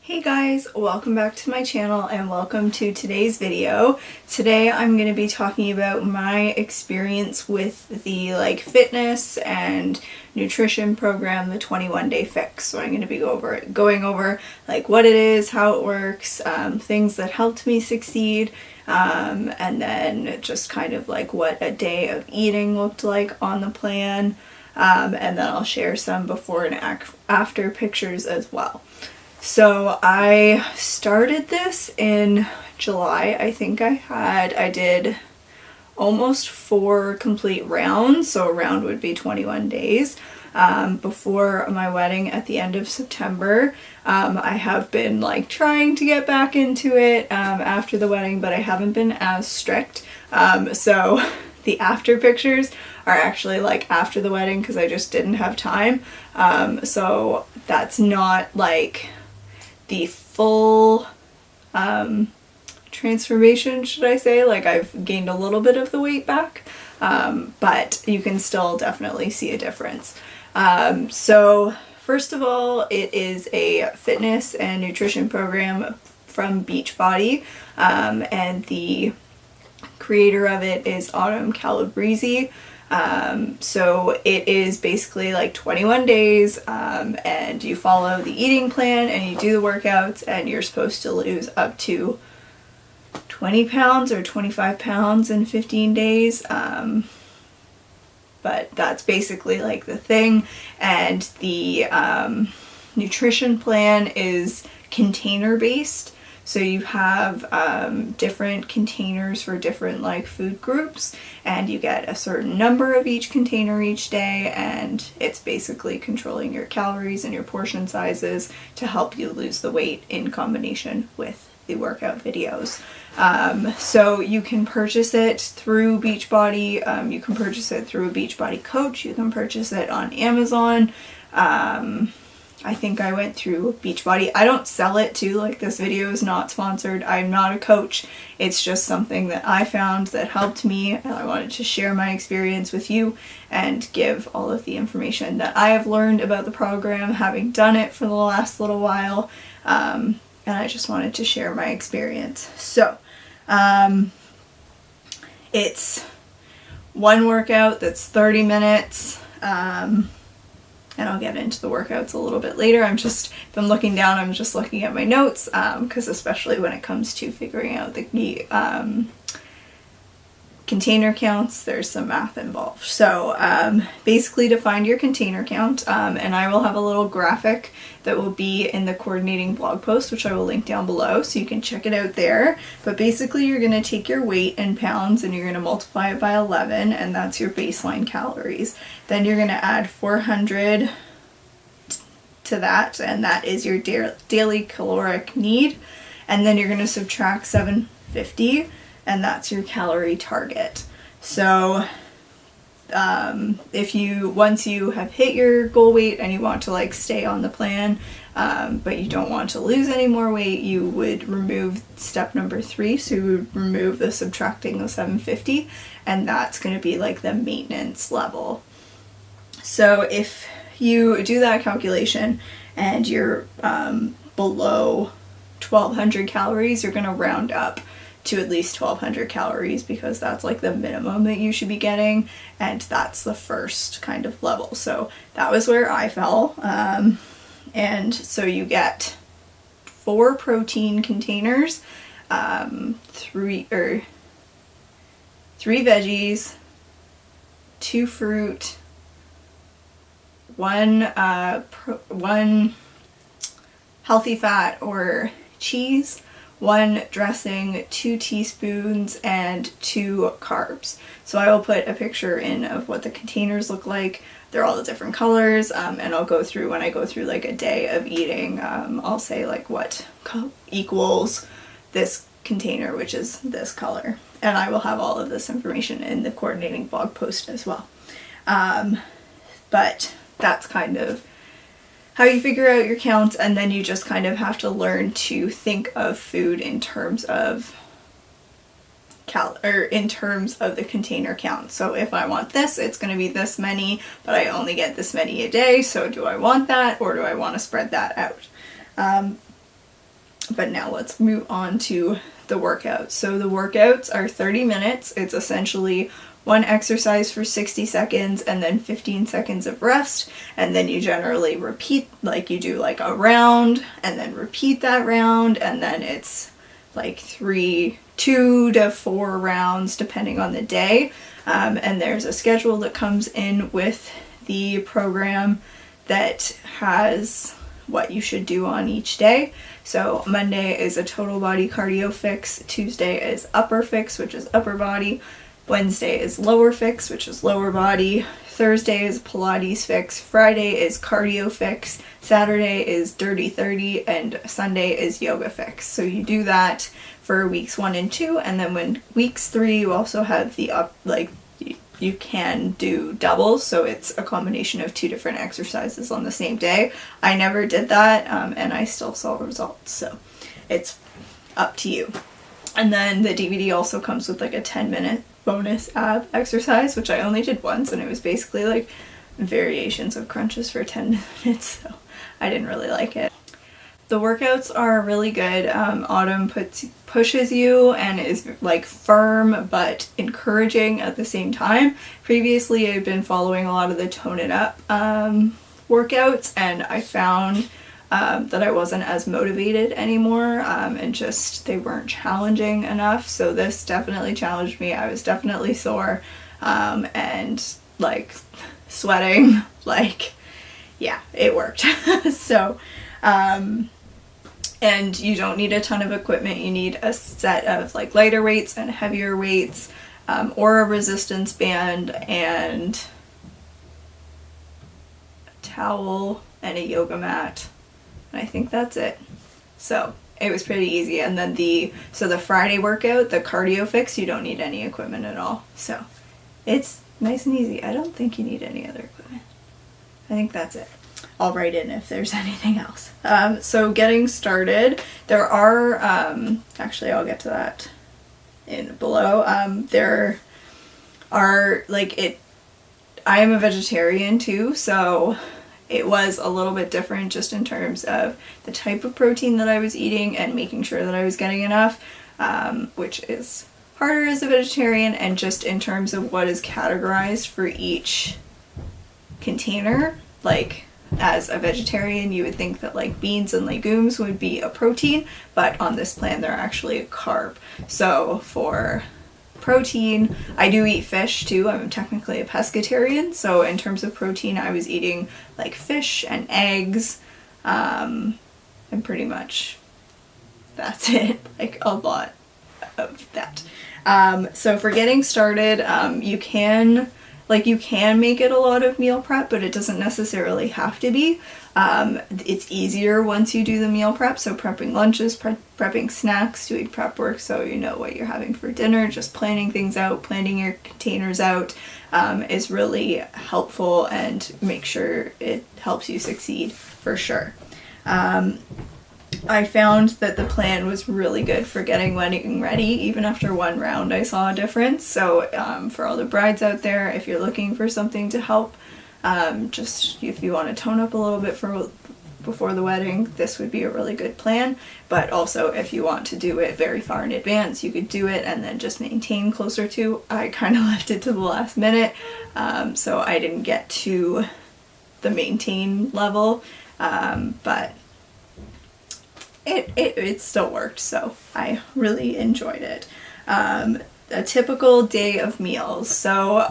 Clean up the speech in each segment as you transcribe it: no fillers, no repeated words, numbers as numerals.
Hey guys, welcome back to my channel and welcome to today's video. Today I'm going to be talking about my experience with the fitness and nutrition program, the 21 Day Fix. So I'm going to be going over what it is, how it works, things that helped me succeed, and then just kind of what a day of eating looked like on the plan, and then I'll share some before and after pictures as well. So I started this in July. I think I did almost 4 complete rounds, so a round would be 21 days, before my wedding at the end of September. I have been trying to get back into it after the wedding, but I haven't been as strict. So the after pictures are actually after the wedding because I just didn't have time. So that's not the full transformation, should I say. I've gained a little bit of the weight back, but you can still definitely see a difference. So first of all, it is a fitness and nutrition program from Beachbody, and the creator of it is Autumn Calabrese. So it is basically 21 days, and you follow the eating plan and you do the workouts, and you're supposed to lose up to 20 pounds or 25 pounds in 15 days. But that's basically the thing. And the nutrition plan is container based. So you have different containers for different food groups, and you get a certain number of each container each day, and it's basically controlling your calories and your portion sizes to help you lose the weight in combination with the workout videos. So you can purchase it through Beachbody, you can purchase it through a Beachbody coach, you can purchase it on Amazon. I think I went through Beachbody. I don't sell it too, this video is not sponsored. I'm not a coach. It's just something that I found that helped me, and I wanted to share my experience with you and give all of the information that I have learned about the program, having done it for the last little while, and I just wanted to share my experience. So, it's one workout that's 30 minutes, and I'll get into the workouts a little bit later. If I'm looking down, I'm just looking at my notes, because especially when it comes to figuring out the container counts, there's some math involved. So basically to find your container count, and I will have a little graphic that will be in the coordinating blog post, which I will link down below, so you can check it out there. But basically you're going to take your weight in pounds and you're going to multiply it by 11, and that's your baseline calories. Then you're going to add 400 to that, and that is your daily caloric need. And then you're going to subtract 750, and that's your calorie target. So once you have hit your goal weight and you want to stay on the plan, but you don't want to lose any more weight, you would remove step number 3. So you would remove the subtracting of 750, and that's going to be the maintenance level. So if you do that calculation and you're below 1200 calories, you're going to round up to at least 1200 calories, because that's the minimum that you should be getting, and that's the first kind of level. So that was where I fell. And so you get 4 protein containers, 3 veggies, 2 fruit, 1 healthy fat or cheese, 1 dressing, 2 teaspoons, and 2 carbs. So I will put a picture in of what the containers look like. They're all the different colors, and I'll go through, when I go through a day of eating, I'll say what equals this container, which is this color. And I will have all of this information in the coordinating blog post as well. But that's kind of how you figure out your counts, and then you just kind of have to learn to think of food in terms of in terms of the container count. So if I want this, it's going to be this many, but I only get this many a day. So do I want that, or do I want to spread that out? But now let's move on to the workouts. So the workouts are 30 minutes. It's essentially one exercise for 60 seconds and then 15 seconds of rest. And then you generally repeat, like you do like a round and then repeat that round. And then it's like 2 to 4 rounds depending on the day. And there's a schedule that comes in with the program that has what you should do on each day. So Monday is a total body cardio fix, Tuesday is upper fix, which is upper body, Wednesday is lower fix, which is lower body, Thursday is Pilates fix, Friday is cardio fix, Saturday is dirty 30, and Sunday is yoga fix. So you do that for weeks 1 and 2, and then when weeks 3 you also have the you can do doubles, so it's a combination of 2 different exercises on the same day. I never did that, and I still saw results, so it's up to you. And then the DVD also comes with like a 10-minute bonus ab exercise, which I only did once, and it was basically like variations of crunches for 10 minutes, so I didn't really like it. The workouts are really good. Autumn pushes you and is like firm but encouraging at the same time. Previously I've been following a lot of the Tone It Up workouts, and I found that I wasn't as motivated anymore, and just they weren't challenging enough. So this definitely challenged me. I was definitely sore and like sweating, like yeah, it worked. So and you don't need a ton of equipment. You need a set of like lighter weights and heavier weights, or a resistance band and a towel and a yoga mat. And I think that's it. So it was pretty easy. And then the Friday workout, the cardio fix, you don't need any equipment at all. So it's nice and easy. I don't think you need any other equipment. I think that's it. I'll write in if there's anything else. So getting started, there are, actually I'll get to that in below. There are I am a vegetarian too, so it was a little bit different just in terms of the type of protein that I was eating and making sure that I was getting enough, which is harder as a vegetarian, and just in terms of what is categorized for each container. Like, as a vegetarian, you would think that like beans and legumes would be a protein, but on this plan they're actually a carb. So for protein, I do eat fish too. I'm technically a pescatarian, so in terms of protein I was eating like fish and eggs, and pretty much that's it, like a lot of that. So for getting started, you can make it a lot of meal prep, but it doesn't necessarily have to be. It's easier once you do the meal prep, so prepping lunches, prepping snacks, doing prep work so you know what you're having for dinner, just planning things out, planning your containers out, is really helpful and make sure it helps you succeed for sure. I found that the plan was really good for getting wedding ready. Even after one round I saw a difference. So for all the brides out there, if you're looking for something to help, just if you want to tone up a little bit before the wedding, this would be a really good plan. But also if you want to do it very far in advance, you could do it and then just maintain closer to. I kind of left it to the last minute, so I didn't get to the maintain level, but it still worked, so I really enjoyed it. A typical day of meals. So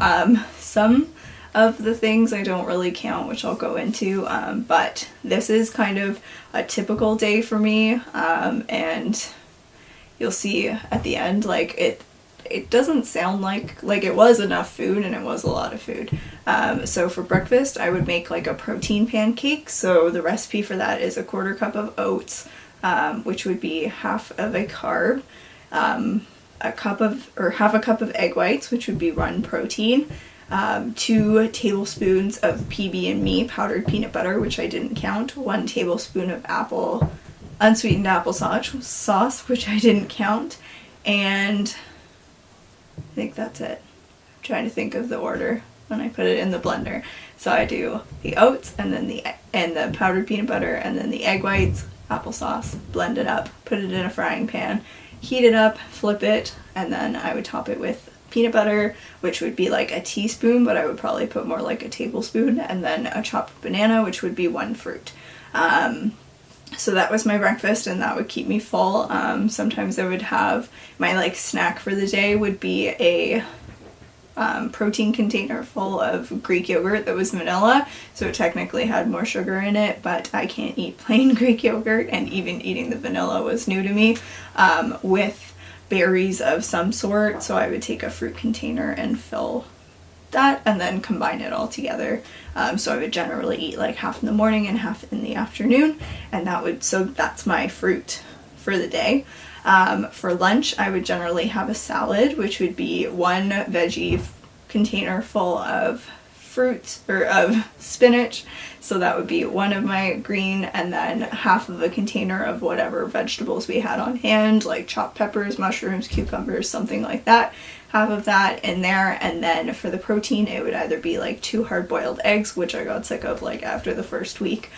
some of the things I don't really count, which I'll go into, but this is kind of a typical day for me, and you'll see at the end, like it doesn't sound like it was enough food, and it was a lot of food. So for breakfast I would make like a protein pancake. So the recipe for that is a 1/4 cup of oats, which would be half of a carb, half a cup of egg whites, which would be 1 protein, 2 tablespoons of PB&Me powdered peanut butter, which I didn't count, 1 tablespoon of unsweetened applesauce sauce, which I didn't count, and I think that's it. I'm trying to think of the order when I put it in the blender. So I do the oats, and then the powdered peanut butter, and then the egg whites, applesauce, blend it up, put it in a frying pan, heat it up, flip it, and then I would top it with peanut butter, which would be like a teaspoon, but I would probably put more like a tablespoon, and then a chopped banana, which would be 1 fruit. So that was my breakfast, and that would keep me full. Sometimes I would have my like snack for the day would be a protein container full of Greek yogurt that was vanilla, so it technically had more sugar in it, but I can't eat plain Greek yogurt, and even eating the vanilla was new to me, with berries of some sort. So I would take a fruit container and fill that and then combine it all together. So I would generally eat like half in the morning and half in the afternoon, and so that's my fruit for the day. For lunch, I would generally have a salad, which would be 1 veggie container full of fruits or of spinach. So that would be 1 of my green, and then half of a container of whatever vegetables we had on hand, like chopped peppers, mushrooms, cucumbers, something like that. Half of that in there, and then for the protein, it would either be like 2 hard-boiled eggs, which I got sick of like after the first week,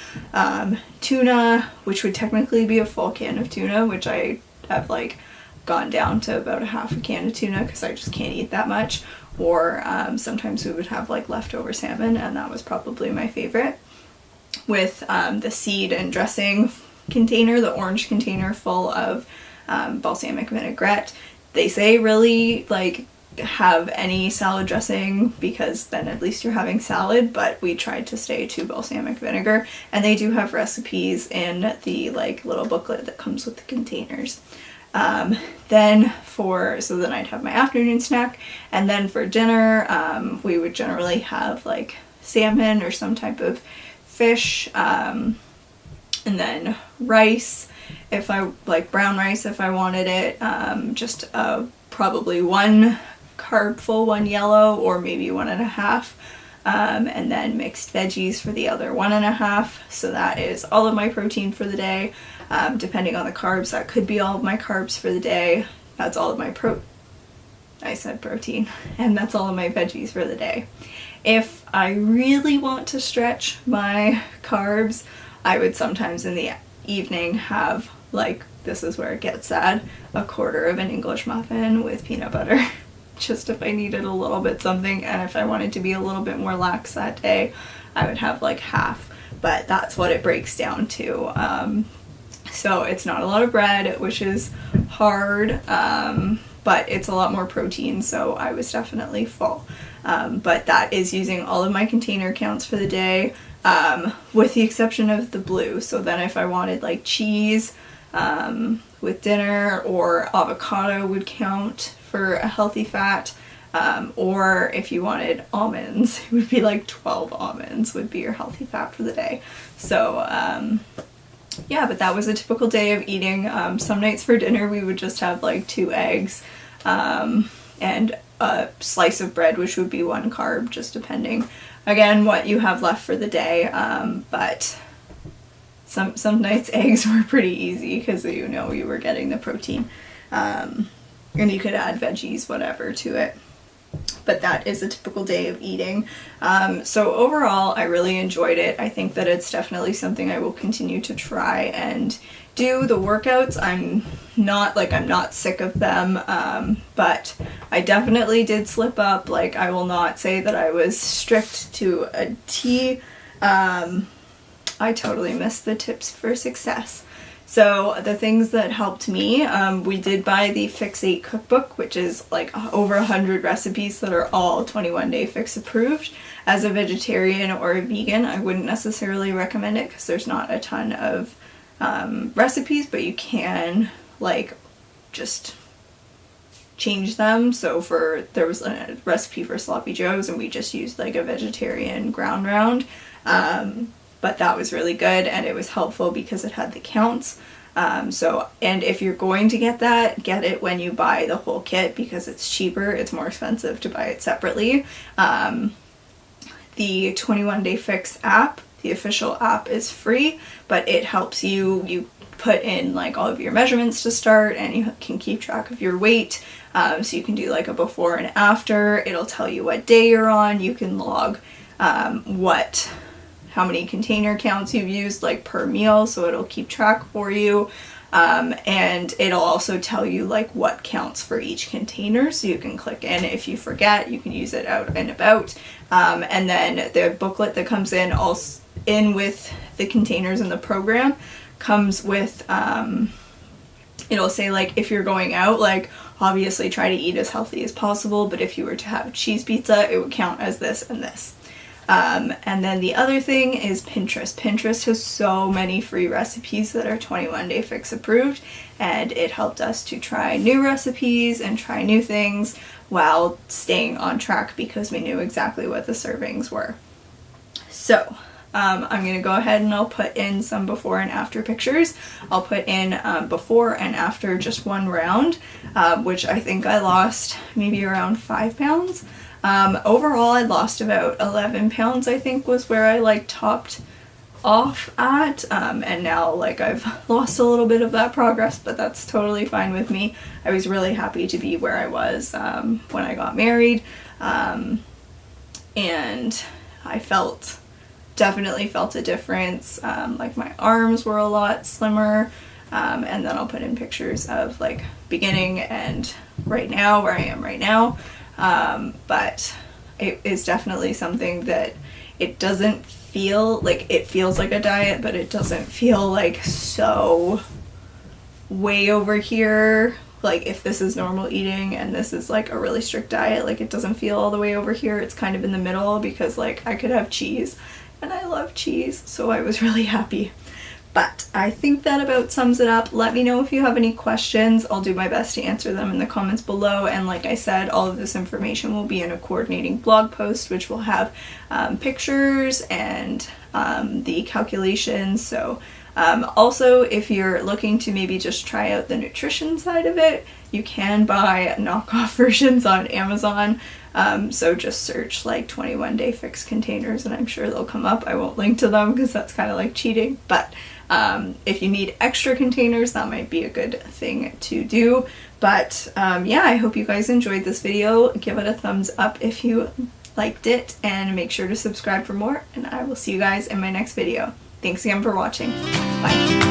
tuna, which would technically be a full can of tuna, which I have like gone down to about a half a can of tuna because I just can't eat that much, or sometimes we would have like leftover salmon, and that was probably my favorite, with the seed and dressing container, the orange container full of balsamic vinaigrette. They say really like have any salad dressing because then at least you're having salad, but we tried to stay to balsamic vinegar, and they do have recipes in the like little booklet that comes with the containers. Then I'd have my afternoon snack, and then for dinner we would generally have like salmon or some type of fish, and then rice, if I like brown rice if I wanted it, just probably 1 carb full, 1 yellow, or maybe 1.5, and then mixed veggies for the other 1.5. So that is all of my protein for the day. Depending on the carbs, that could be all of my carbs for the day. That's all of my I said protein, and that's all of my veggies for the day. If I really want to stretch my carbs, I would sometimes in the evening have, like, this is where it gets sad, 1/4 of an English muffin with peanut butter. Just if I needed a little bit something, and if I wanted to be a little bit more lax that day, I would have like half, but that's what it breaks down to. So it's not a lot of bread, which is hard, but it's a lot more protein, so I was definitely full. But that is using all of my container counts for the day, with the exception of the blue. So then if I wanted like cheese with dinner, or avocado would count for a healthy fat, or if you wanted almonds, it would be like 12 almonds would be your healthy fat for the day. So yeah, but that was a typical day of eating. Some nights for dinner we would just have like 2 eggs and a slice of bread, which would be 1 carb, just depending again what you have left for the day. But some nights eggs were pretty easy because you know you were getting the protein, and you could add veggies, whatever, to it. But that is a typical day of eating. So overall, I really enjoyed it. I think that it's definitely something I will continue to try and do. The workouts, I'm not sick of them, but I definitely did slip up. Like, I will not say that I was strict to a T. I totally missed the tips for success. So the things that helped me, we did buy the Fix 8 cookbook, which is like over 100 recipes that are all 21-day Fix approved. As a vegetarian or a vegan, I wouldn't necessarily recommend it because there's not a ton of recipes, but you can like just change them. So there was a recipe for sloppy joes, and we just used like a vegetarian ground round. But that was really good, and it was helpful because it had the counts. And if you're going to get that, get it when you buy the whole kit because it's cheaper. It's more expensive to buy it separately. The 21-Day Fix app, the official app, is free, but it helps you put in like all of your measurements to start, and you can keep track of your weight. So you can do like a before and after. It'll tell you what day you're on. You can log how many container counts you've used like per meal, so it'll keep track for you. And it'll also tell you like what counts for each container, so you can click in if you forget. You can use it out and about. And then the booklet that comes in also in with the containers in the program comes with it'll say like if you're going out, like obviously try to eat as healthy as possible, but if you were to have cheese pizza, it would count as this and this. And then the other thing is Pinterest. Pinterest has so many free recipes that are 21 Day Fix approved, and it helped us to try new recipes and try new things while staying on track because we knew exactly what the servings were. So I'm going to go ahead and I'll put in some before and after pictures. I'll put in before and after just one round, which I think I lost maybe around 5 pounds. Overall I lost about 11 pounds, I think was where I like topped off at, and now like I've lost a little bit of that progress, but that's totally fine with me. I was really happy to be where I was when I got married, and I definitely felt a difference. Like my arms were a lot slimmer, and then I'll put in pictures of like beginning and right now, where I am right now. But it is definitely something that it doesn't feel like, it feels like a diet, but it doesn't feel like so way over here. Like if this is normal eating and this is like a really strict diet, like it doesn't feel all the way over here. It's kind of in the middle because like I could have cheese and I love cheese, so I was really happy. But I think that about sums it up. Let me know if you have any questions. I'll do my best to answer them in the comments below. And like I said, all of this information will be in a coordinating blog post, which will have pictures and the calculations. So also, if you're looking to maybe just try out the nutrition side of it, you can buy knockoff versions on Amazon. So just search like 21 Day Fix containers and I'm sure they'll come up. I won't link to them because that's kind of like cheating, but if you need extra containers, that might be a good thing to do. But yeah, I hope you guys enjoyed this video. Give it a thumbs up if you liked it, and make sure to subscribe for more, and I will see you guys in my next video. Thanks again for watching. Bye.